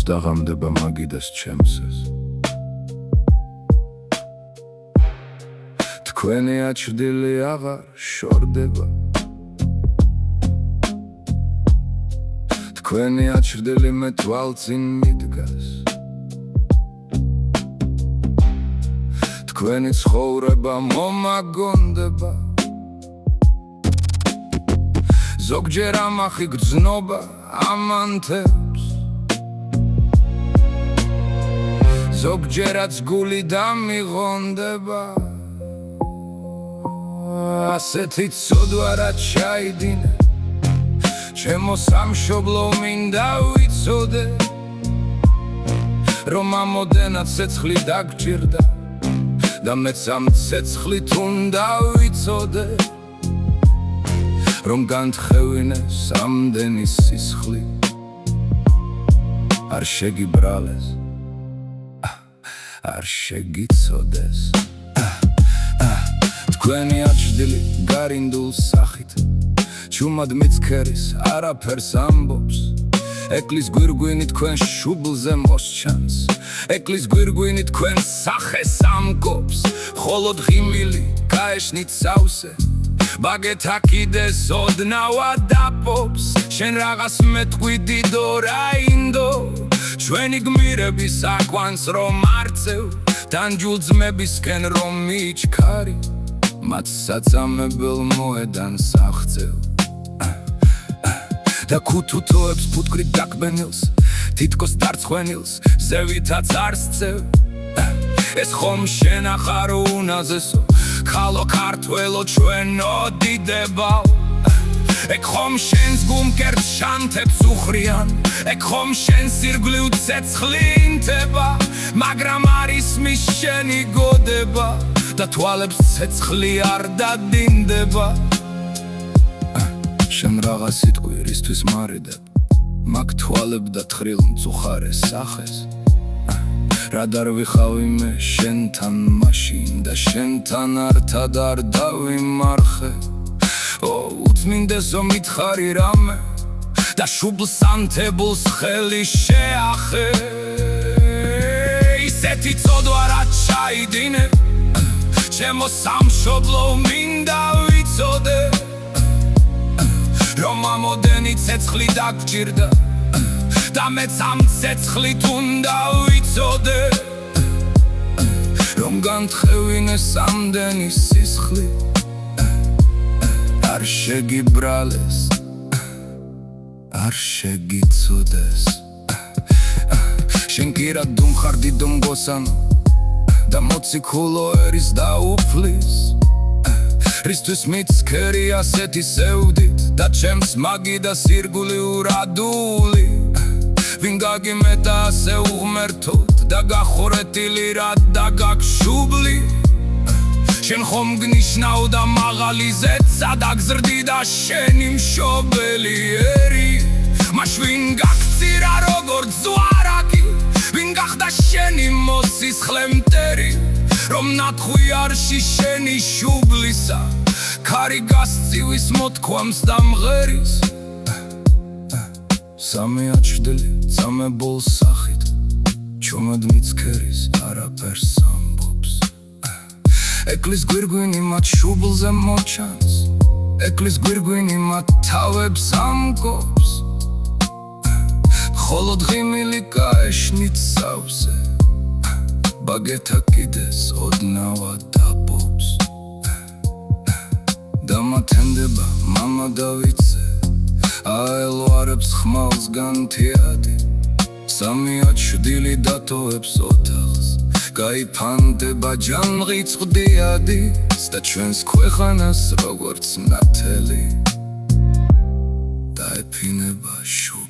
დაღამდება მაგიდას ჩემსეს თქვენი აჩრდილი აღარ შორდება თქვენი აჩრდილი მე თვალწინ მიდგას თქვენი ცხოვრება მომაგონდება ზოგჯერ ამახი გრძნობა ამანთებს ზოგჯერაც გული დამიღონდება ასეთი ცოდვა რა ჩაიდინე ჩემო სამშობლო მინდა ვიცოდე რომ ამოდენა ცეცხლი დაგჭირდა და მეც ამ ცეცხლით უნდა ვიცოდე რომ განთხევინე სამდენი სისხლი არ შეგიბრალეს არ შეგიცოდეს თქვენი აჩრდილი გარინდულ სახით ჩუმად მიცქერის არაფერს ამბობს ეკლის გვირგვინი თქვენ შუბლზე მოსჩანს ეკლის გვირგვინი თქვენ სახეს ამკობს ხოლო ღიმილი გაეშნით სავსე ბაგეთა კიდეს ოდნავა დაპობს შენ რაღაც მეტყვი დო რაინდო ჩვენი გმირების აკვანს რომ არწევ თანჯულ ძმებისკენ რომ მიჩქარი მათ საწამებელ მოედანს აღწევ და ქუთუთოებს ფუტკრით დაკბენილს თითქოს დარცხვენილს ზევითაც არსწევ ეს ხომ შენ ახარ უნაზესო ხალო ქართველო ჩვენო დიდებავ ეგ ხომ შენს გუმკერდ შანთებს უხრიან ეგ ხომ შენს ირგვლივ ცეცხლი ინთება მაგრამ არის მის შენი გოდება და თვალებს ცეცხლი არ დადინდება შენ რაღაც სიტყვი რისთვის მარიდებ მაგ თვალებ და თხრილ მწუხარე სახეს რა დარვიხავი მე შენთან მაშინ და შენთან ერთად არ დავიმარხე უწმინდესო მითხარი რამე და შუბლს ანთებულს ხელი შეახე ისეთი ცოდვა რა ჩაიდინე ჩემო სამშობლო მინდა ვიცოდე რომ ამოდენი ცეცხლი დაგჭირდა და მეც ამ ცეცხლით უნდა ვიცოდე რომ განთხევინე სამდენი სისხლი არ შეგიბრალეს არ შეგიცოდეს შენ კი რა დუმხარ დიდო მგოსანო და მოციქულო ერის დაუფლის რისთვის მიცქერი ასეთი სევდით და ჩემს მაგიდას ირგული ურადული ვინ გაგიმეტა ასე უღმერთოდ და გახურეთილი რა და გაგშუბლი შენ ხომ გნიშნავ და მაღალი ზეცა დაგზრდი და შენი მშობელი ერი მას ვინ გაქცირა როგორც ზვარაკი ვინ გახდა შენი მოსისხლე მტერი რომ ნათხვი არში შენი შუბლისა ქარი გასწივის მოთქვამს და მღერის სამი აჩრდილი წამებულ სახით ჩუმად მიცქერის არაფერს ამბობს ეკლის გვირგვინი მათ შუბლზე მოჩანს ეკლის გვირგვინი მათ თავებს ამკობს ხოლო ღიმილი გაეშნით სავსე ბაგეთა კიდეს ოდნავა დაპობს დამათენდება მამა დავიცე აელვარებს ხმალს განთიადი სამი აჩრდილი დატოვებს ოთახს გაიფანდება ჯანღი წყდიადის და ჩვენს ქვეყანას როგორც ნათელი დაეფინება შუბლი